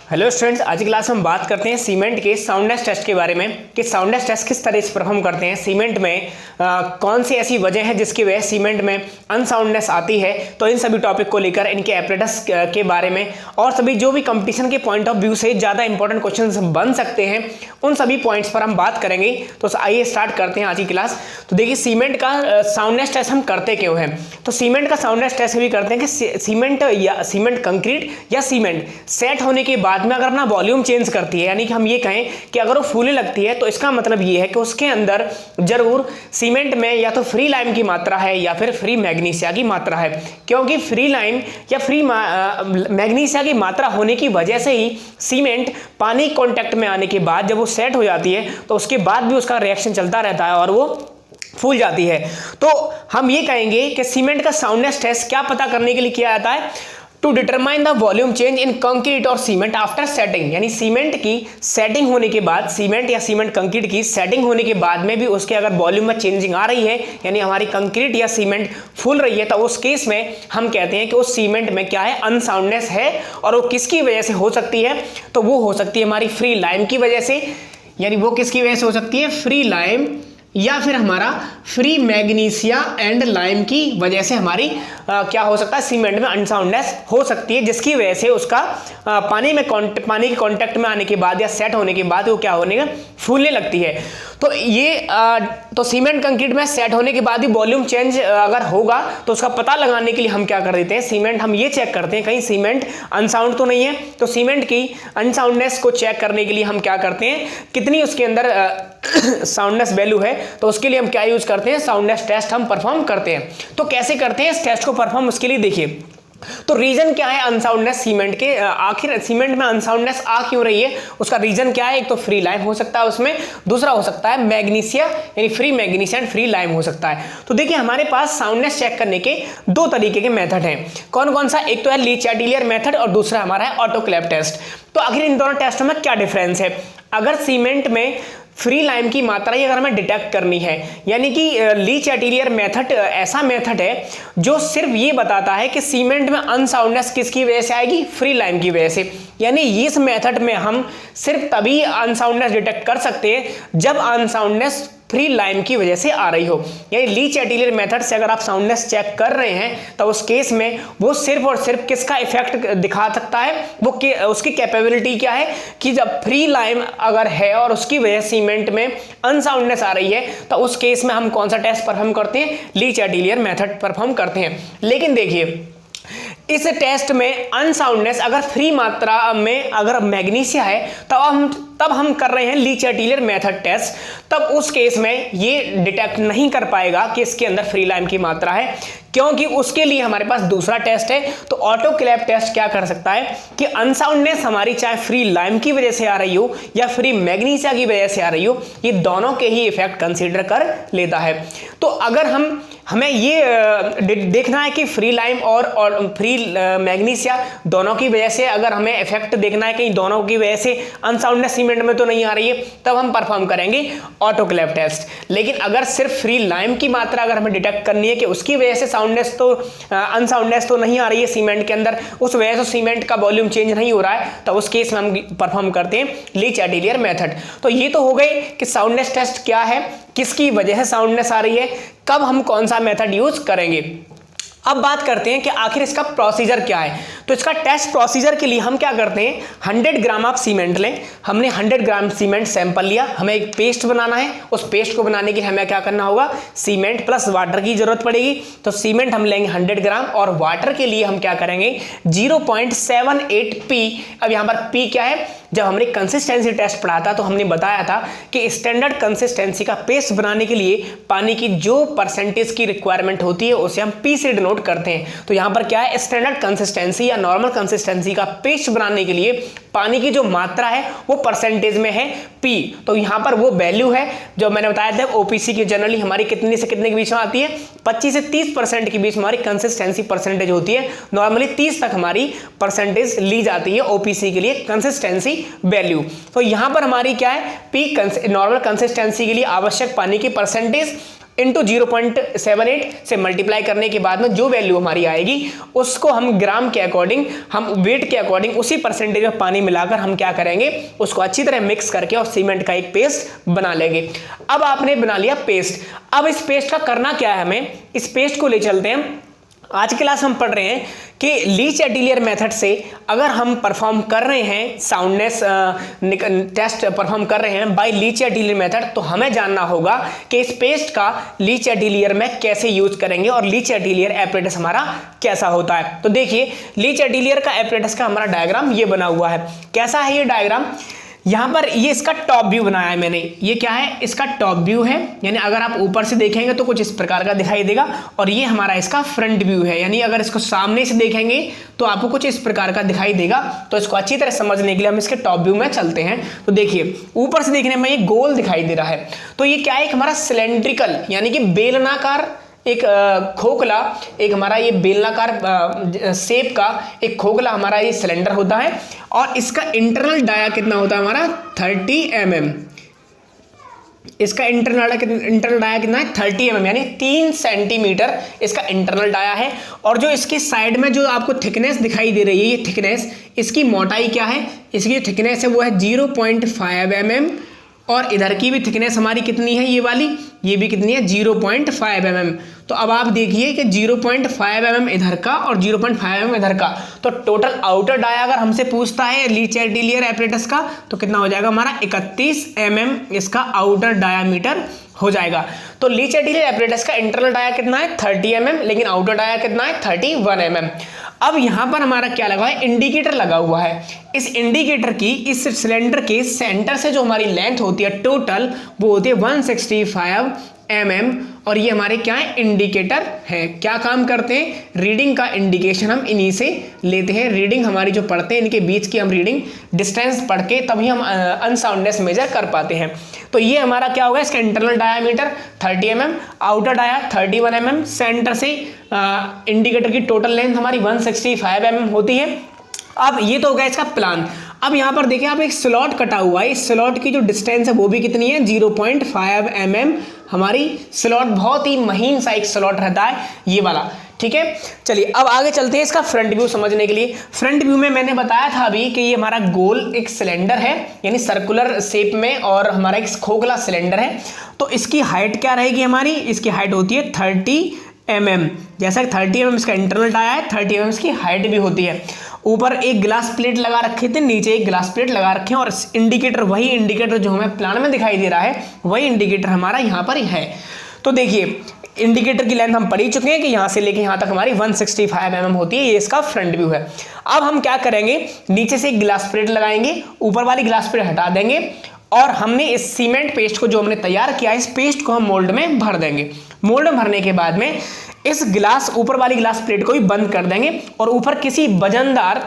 Hello students, आज की class में हम बात करते हैं सीमेंट के साउंडनेस टेस्ट के बारे में कि साउंडनेस टेस्ट किस तरह से परफॉर्म करते हैं। सीमेंट में कौन सी ऐसी वजह है जिसकी वजह सीमेंट में अनसाउंडनेस आती है। तो इन सभी टॉपिक को लेकर इनके एपरेटस के बारे में और सभी जो भी कंपटीशन के पॉइंट ऑफ व्यू से ज़्यादा इंपॉर्टेंट क्वेश्चन बन सकते हैं उन सभी पॉइंट्स पर हम बात करेंगे। तो आइए स्टार्ट करते हैं आज की क्लास। तो देखिए, सीमेंट का साउंडनेस टेस्ट हम करते क्यों हैं। तो सीमेंट का साउंडनेस टेस्ट भी करते हैं कि सीमेंट या सीमेंट कंक्रीट या सीमेंट सेट होने के बाद में अगर अपना वॉल्यूम चेंज करती है, यानी कि हम ये कहें कि अगर वो फूलने लगती है तो इसका मतलब ये है कि उसके अंदर जरूर सीमेंट में या तो फ्री लाइम की मात्रा है या फिर फ्री मैग्नीशिया की मात्रा है, क्योंकि फ्री लाइम या फ्री मैग्नीशिया की मात्रा होने की वजह से ही सीमेंट पानी कांटेक्ट में आने के बाद जब वो सेट हो जाती है तो उसके बाद भी उसका रिएक्शन चलता रहता है और वो फूल जाती है। तो हम ये कहेंगे कि सीमेंट का साउंडनेस टेस्ट क्या पता करने के लिए किया जाता है, to determine the volume change in concrete और सीमेंट आफ्टर सेटिंग। यानी सीमेंट की सेटिंग होने के बाद, सीमेंट या सीमेंट कंक्रीट की सेटिंग होने के बाद में भी उसके अगर वॉल्यूम में चेंजिंग आ रही है, यानी हमारी कंक्रीट या सीमेंट फूल रही है, तो उस केस में हम कहते हैं कि उस सीमेंट में क्या है, अनसाउंडनेस है। और वो किसकी वजह से हो सकती है, तो वो हो सकती है हमारी फ्री लाइम की वजह से। यानी वो किसकी वजह से हो सकती है, फ्री लाइम या फिर हमारा फ्री मैग्नीशिया एंड लाइम की वजह से हमारी क्या हो सकता है, सीमेंट में अनसाउंडनेस हो सकती है, जिसकी वजह से उसका पानी के कांटेक्ट में आने के बाद या सेट होने के बाद वो क्या होने का, फूलने लगती है। तो ये तो सीमेंट कंक्रीट में सेट होने के बाद ही वॉल्यूम चेंज अगर होगा तो उसका पता लगाने के लिए हम क्या कर देते हैं, सीमेंट हम ये चेक करते हैं कहीं सीमेंट अनसाउंड तो नहीं है। तो सीमेंट की अनसाउंडनेस को चेक करने के लिए हम क्या करते हैं, कितनी उसके अंदर साउंडनेस वैल्यू है, तो उसके लिए हम क्या यूज करते हैं, साउंडनेस टेस्ट हम परफॉर्म करते हैं। तो कैसे करते हैं इस टेस्ट को परफॉर्म, उसके लिए देखिए, तो रीजन क्या है अनसाउंडनेस सीमेंट के, आखिर सीमेंट में अनसाउंडनेस आ क्यों रही है, उसका रीजन क्या है। एक तो फ्री लाइम हो सकता है उसमें, दूसरा हो सकता है मैग्नीशिया यानी free magnesia and free lime हो सकता है। तो देखिए, हमारे पास साउंडनेस चेक करने के दो तरीके के मेथड हैं। कौन कौन सा, एक तो है ली चैटिलियर मेथड और दूसरा हमारा है ऑटोक्लेव टेस्ट। तो आखिर इन दोनों टेस्टों में क्या डिफरेंस है। अगर सीमेंट में फ्री लाइम की मात्रा ही अगर हमें डिटेक्ट करनी है, यानी कि ली चैटिलियर मेथड ऐसा मेथड है जो सिर्फ ये बताता है कि सीमेंट में अनसाउंडनेस किसकी वजह से आएगी, फ्री लाइम की वजह से। यानी इस मेथड में हम सिर्फ तभी अनसाउंडनेस डिटेक्ट कर सकते हैं जब अनसाउंडनेस फ्री लाइम की वजह से आ रही हो। यानी ली चैटिलियर मेथड से अगर आप साउंडनेस चेक कर रहे हैं तो उस केस में वो सिर्फ और सिर्फ किसका इफेक्ट दिखा सकता है, वो उसकी कैपेबिलिटी क्या है कि जब फ्री लाइम अगर है और उसकी वजह सीमेंट में अनसाउंडनेस आ रही है तो उस केस में हम कौन सा टेस्ट परफॉर्म करते हैं, ली चैटिलियर मेथड परफॉर्म करते हैं। लेकिन देखिए, इस टेस्ट में अनसाउंडनेस अगर फ्री मात्रा में अगर मैग्नीशिया है तब हम कर रहे हैं ली चैटिलियर मेथड टेस्ट, तब उस केस में ये डिटेक्ट नहीं कर पाएगा कि इसके अंदर फ्री लाइम की मात्रा है, क्योंकि उसके लिए हमारे पास दूसरा टेस्ट है। तो ऑटोक्लेव टेस्ट क्या कर सकता है कि अनसाउंडनेस हमारी चाहे फ्री लाइम की वजह से आ रही हो या फ्री मैग्नीशिया की वजह से आ रही हो, ये दोनों के ही इफेक्ट कंसीडर कर लेता है। तो अगर हमें ये देखना है कि फ्री लाइम और फ्री मैग्नीशिया दोनों की वजह से अगर हमें इफेक्ट देखना है कि दोनों की वजह से अनसाउंडनेस सीमेंट में तो नहीं आ रही है, तब हम परफॉर्म करेंगे ऑटोक्लेव टेस्ट। लेकिन अगर सिर्फ फ्री लाइम की मात्रा अगर हमें डिटेक्ट करनी है कि उसकी वजह से अनसाउंडनेस तो नहीं आ रही है सीमेंट के अंदर, उस वजह से सीमेंट का वॉल्यूम चेंज नहीं हो रहा है, तो उस केस में हम परफॉर्म करते हैं ली चैटिलियर मेथड। तो ये तो हो गई कि साउंडनेस टेस्ट क्या है, किसकी वजह से साउंडनेस आ रही है, कब हम कौन सा मेथड यूज करेंगे। अब बात करते हैं कि आखिर इसका प्रोसीजर क्या है। तो इसका टेस्ट प्रोसीजर के लिए हम क्या करते हैं, 100 ग्राम आप सीमेंट लें। हमने 100 ग्राम सीमेंट सैंपल लिया, हमें एक पेस्ट बनाना है। उस पेस्ट को बनाने के लिए हमें क्या करना होगा, सीमेंट प्लस वाटर की जरूरत पड़ेगी। तो सीमेंट हम लेंगे 100 ग्राम और वाटर के लिए हम क्या करेंगे, 0.78 पी। अब यहाँ पर पी क्या है, जब हमने कंसिस्टेंसी टेस्ट पढ़ा था तो हमने बताया था कि स्टैंडर्ड कंसिस्टेंसी का पेस्ट बनाने के लिए पानी की जो परसेंटेज की रिक्वायरमेंट होती है उसे हम पी से डिनोट करते हैं। तो यहाँ पर क्या है, स्टैंडर्ड कंसिस्टेंसी या नॉर्मल कंसिस्टेंसी का पेस्ट बनाने के लिए पानी की जो मात्रा है वो परसेंटेज में है पी। तो यहाँ पर वो वैल्यू है जो मैंने बताया था, ओपीसी की जनरली हमारी कितने से कितने के बीच में आती है, 25 से 30% के बीच में हमारी कंसिस्टेंसी परसेंटेज होती है। नॉर्मली 30 तक हमारी परसेंटेज ली जाती है ओपीसी के लिए कंसिस्टेंसी वैल्यू। तो यहाँ पर हमारी क्या है, पी नॉर्मल कंसिस्टेंसी के लिए आवश्यक पानी की परसेंटेज इंटू 0.78 से मल्टीप्लाई करने के बाद में जो वैल्यू हमारी आएगी उसको हम ग्राम के अकॉर्डिंग, हम वेट के अकॉर्डिंग उसी परसेंटेज में पानी मिलाकर हम क्या करेंगे, उसको अच्छी तरह मिक्स करके और सीमेंट का एक पेस्ट बना लेंगे। अब आपने बना लिया पेस्ट। अब इस पेस्ट का करना क्या है, हमें इस पेस्ट को ले चलते हैं। आज की क्लास हम पढ़ रहे हैं कि लीच एटिलियर मेथड से अगर हम परफॉर्म कर रहे हैं साउंडनेस टेस्ट परफॉर्म कर रहे हैं बाय लीच एटिलियर मेथड, तो हमें जानना होगा कि इस पेस्ट का लीच एटिलियर में कैसे यूज करेंगे और लीच एटिलियर एपरेटस हमारा कैसा होता है। तो देखिए लीच एटिलियर का एपरेटस का हमारा डायग्राम ये बना हुआ है। कैसा है ये डायग्राम, यहां पर ये इसका टॉप व्यू बनाया है मैंने। ये क्या है, इसका टॉप व्यू है, यानी अगर आप ऊपर से देखेंगे तो कुछ इस प्रकार का दिखाई देगा, और ये हमारा इसका फ्रंट व्यू है, यानी अगर इसको सामने से देखेंगे तो आपको कुछ इस प्रकार का दिखाई देगा। तो इसको अच्छी तरह समझने के लिए हम इसके टॉप व्यू में चलते हैं। तो देखिए ऊपर से देखने में ये गोल दिखाई दे रहा है, तो ये क्या है, एक हमारा सिलेंड्रिकल यानी कि बेलनाकार एक खोखला, एक हमारा ये बेलनाकार शेप का एक खोखला हमारा ये सिलेंडर होता है, और इसका इंटरनल डाया कितना होता है हमारा 30 mm। इसका इंटरनल डाया कितना है 30 mm, यानी 3 सेंटीमीटर इसका इंटरनल डाया है। और जो इसके साइड में जो आपको थिकनेस दिखाई दे रही है, ये थिकनेस, इसकी मोटाई क्या है, इसकी जो थिकनेस है वो है 0.5 mm, और इधर की भी थिकनेस हमारी कितनी है, ये वाली, ये भी कितनी है 0.5 mm। तो अब आप देखिए कि 0.5 mm इधर का और 0.5 mm इधर का, तो टोटल आउटर डाया अगर हमसे पूछता है लीच एटिलियर एपरेटस का, तो कितना हो जाएगा हमारा 31 mm इसका आउटर डायामीटर हो जाएगा। तो लीच एटिलियर एपरेटस का इंटरनल डाया कितना है 30 mm, लेकिन आउटर डाया कितना है 31 mm। अब यहां पर हमारा क्या लगा है, इंडिकेटर लगा हुआ है। इस इंडिकेटर की इस सिलेंडर के सेंटर से जो हमारी लेंथ होती है टोटल, वो होती है 165 mm, और ये हमारे क्या है, इंडिकेटर है। क्या काम करते हैं, रीडिंग का इंडिकेशन हम इन्हीं से लेते हैं। रीडिंग हमारी जो पढ़ते हैं इनके बीच की हम रीडिंग डिस्टेंस पढ़ के तभी हम अनसाउंडनेस मेजर कर पाते हैं। तो ये हमारा क्या होगा, इसका internal diameter 30 mm, outer dia 31 mm, centre से इंडिकेटर की टोटल लेंथ हमारी 165 mm होती है। अब ये तो हो गया इसका प्लान। अब यहाँ पर देखिए आप एक स्लॉट कटा हुआ है, इस स्लॉट की जो डिस्टेंस है वो भी कितनी है 0.5 mm। हमारी स्लॉट बहुत ही महीन सा एक स्लॉट रहता है ये वाला, ठीक है। चलिए अब आगे चलते हैं इसका फ्रंट व्यू समझने के लिए। फ्रंट व्यू में मैंने बताया था अभी कि ये हमारा गोल एक सिलेंडर है, यानी सर्कुलर शेप में, और हमारा एक खोखला सिलेंडर है। तो इसकी हाइट क्या रहेगी हमारी, इसकी हाइट होती है 30 mm। जैसा 30 mm इसका इंटरनल डाया है, 30 mm इसकी हाइट भी होती है। ऊपर एक ग्लास प्लेट लगा रखे थे, नीचे एक ग्लास प्लेट लगा रखे हैं, और इंडिकेटर, वही इंडिकेटर जो हमें प्लान में दिखाई दे रहा है, वही इंडिकेटर हमारा यहाँ पर है। तो देखिए इंडिकेटर की लेंथ हम पढ़ ही चुके हैं कि यहाँ से लेके यहाँ तक हमारी 165 mm होती है। ये इसका फ्रंट व्यू है। अब हम क्या करेंगे, नीचे से एक ग्लास प्लेट लगाएंगे, ऊपर वाली ग्लास प्लेट हटा देंगे, और हमने इस सीमेंट पेस्ट को जो हमने तैयार किया है, इस पेस्ट को हम मोल्ड में भर देंगे। मोल्ड में भरने के बाद में इस ग्लास, ऊपर वाली ग्लास प्लेट को भी बंद कर देंगे, और ऊपर किसी वजनदार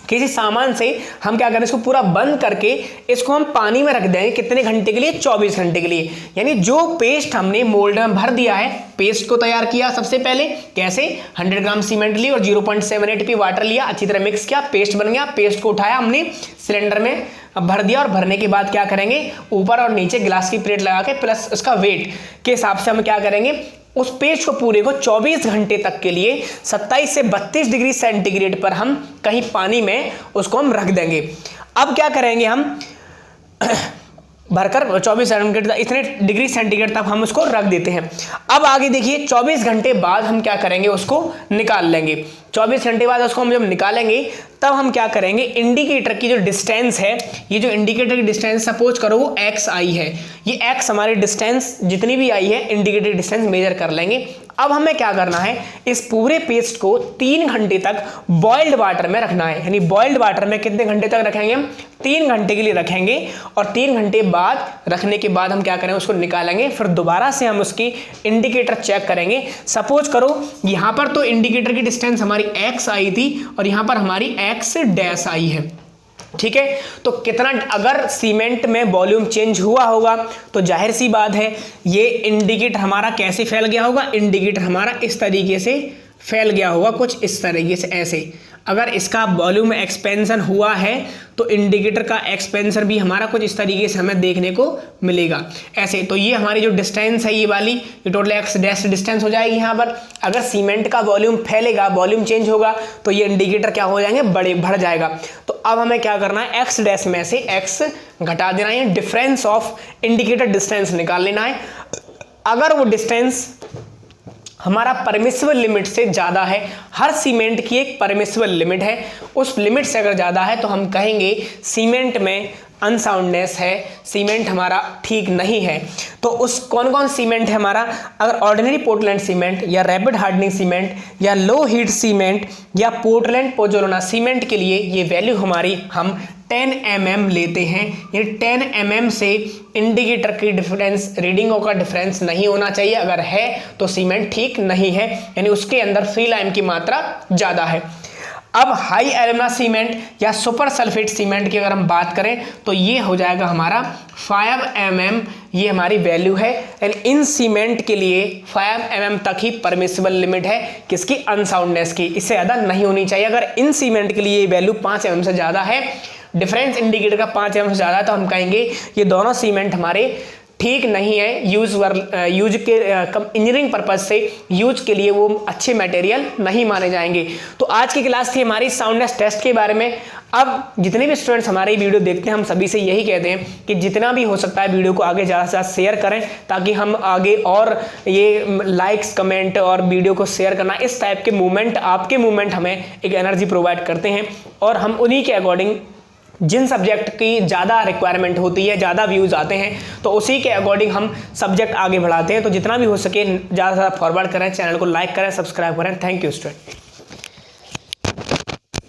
किसी सामान से हम क्या करें, इसको पूरा बंद करके इसको हम पानी में रख देंगे। कितने घंटे के लिए, 24 घंटे के लिए। यानी जो पेस्ट हमने मोल्ड में भर दिया है, पेस्ट को तैयार किया सबसे पहले कैसे, 100 ग्राम सीमेंट ली और 0.78 p वाटर लिया, अच्छी तरह मिक्स किया, पेस्ट बन गया। पेस्ट को उठाया हमने सिलेंडर में भर दिया, और भरने के बाद क्या करेंगे, ऊपर और नीचे ग्लास की प्लेट लगा के प्लस उसका वेट के हिसाब से हम क्या करेंगे, उस पेस्ट को पूरे को 24 घंटे तक के लिए 27 से 32 डिग्री सेंटीग्रेड पर हम कहीं पानी में उसको हम रख देंगे। अब क्या करेंगे, हम भरकर 24 इतने डिग्री सेंटीग्रेड तक हम उसको रख देते हैं। अब आगे देखिए 24 घंटे बाद हम क्या करेंगे, उसको निकाल लेंगे। 24 घंटे बाद उसको हम जब निकालेंगे तब हम क्या करेंगे, इंडिकेटर की जो डिस्टेंस है, ये जो इंडिकेटर की डिस्टेंस सपोज करो वो एक्स आई है, ये एक्स हमारी डिस्टेंस जितनी भी आई है इंडिकेटर डिस्टेंस मेजर कर लेंगे। अब हमें क्या करना है, इस पूरे पेस्ट को 3 घंटे तक बॉइल्ड वाटर में रखना है। यानी बॉइल्ड वाटर में कितने घंटे तक रखेंगे, हम 3 घंटे के लिए रखेंगे, और 3 घंटे बाद रखने के बाद हम क्या करेंगे, उसको निकालेंगे, फिर दोबारा से हम उसकी इंडिकेटर चेक करेंगे। सपोज करो यहाँ पर तो इंडिकेटर की डिस्टेंस हमारी एक्स आई थी, और यहाँ पर हमारी एक्स डैश आई है, ठीक है। तो कितना, अगर सीमेंट में वॉल्यूम चेंज हुआ होगा तो जाहिर सी बात है ये इंडिकेटर हमारा कैसे फैल गया होगा, इंडिकेटर हमारा इस तरीके से फैल गया होगा, कुछ इस तरीके से ऐसे। अगर इसका वॉल्यूम एक्सपेंशन हुआ है तो इंडिकेटर का एक्सपेंशन भी हमारा कुछ इस तरीके से हमें देखने को मिलेगा ऐसे। तो ये हमारी जो डिस्टेंस है ये वाली, ये टोटल एक्स डैश डिस्टेंस हो जाएगी यहाँ पर। अगर सीमेंट का वॉल्यूम फैलेगा, वॉल्यूम चेंज होगा, तो ये इंडिकेटर क्या हो जाएंगे, बढ़ जाएगा। तो अब हमें क्या करना है, एक्स डैश में से एक्स घटा देना है, डिफरेंस ऑफ इंडिकेटर डिस्टेंस निकाल लेना है। अगर वो डिस्टेंस हमारा परमिसिबल लिमिट से ज़्यादा है, हर सीमेंट की एक परमिसिबल लिमिट है, उस लिमिट से अगर ज़्यादा है तो हम कहेंगे सीमेंट में अनसाउंडनेस है, सीमेंट हमारा ठीक नहीं है। तो उस कौन कौन सीमेंट है हमारा, अगर ऑर्डिनरी पोर्टलैंड सीमेंट या रैपिड हार्डनिंग सीमेंट या लो हीट सीमेंट या पोर्टलैंड पोज़ोलाना सीमेंट के लिए ये वैल्यू हमारी हम 10 mm लेते हैं। ये 10 mm से इंडिकेटर की डिफरेंस, रीडिंगों का डिफरेंस नहीं होना चाहिए। अगर है तो सीमेंट ठीक नहीं है, यानी उसके अंदर फ्री लाइम की मात्रा ज़्यादा है। अब हाई एल्यूमिना सीमेंट या सुपर सल्फेट सीमेंट की अगर हम बात करें तो ये हो जाएगा हमारा 5 mm, ये हमारी वैल्यू है। एंड इन सीमेंट के लिए 5 mm तक ही परमिसिबल लिमिट है किसकी, अनसाउंडनेस की, इससे ज़्यादा नहीं होनी चाहिए। अगर इन सीमेंट के लिए ये वैल्यू 5 mm से ज़्यादा है, डिफरेंस इंडिकेटर का 5 mm से ज़्यादा है, तो हम कहेंगे ये दोनों सीमेंट हमारे ठीक नहीं है, यूज के इंजीनियरिंग पर्पज से यूज के लिए वो अच्छे मटेरियल नहीं माने जाएंगे। तो आज की क्लास थी हमारी साउंडनेस टेस्ट के बारे में। अब जितने भी स्टूडेंट्स हमारी वीडियो देखते हैं, हम सभी से यही कहते हैं कि जितना भी हो सकता है वीडियो को आगे ज़्यादा से ज़्यादा शेयर करें, ताकि हम आगे और ये लाइक्स, कमेंट और वीडियो को शेयर करना, इस टाइप के मूवमेंट, आपके मूवमेंट हमें एक एनर्जी प्रोवाइड करते हैं और हम उन्हीं के अकॉर्डिंग जिन सब्जेक्ट की ज़्यादा रिक्वायरमेंट होती है, ज़्यादा व्यूज़ आते हैं, तो उसी के अकॉर्डिंग हम सब्जेक्ट आगे बढ़ाते हैं। तो जितना भी हो सके ज़्यादा से ज़्यादा फॉरवर्ड करें, चैनल को लाइक करें, सब्सक्राइब करें। Thank you student.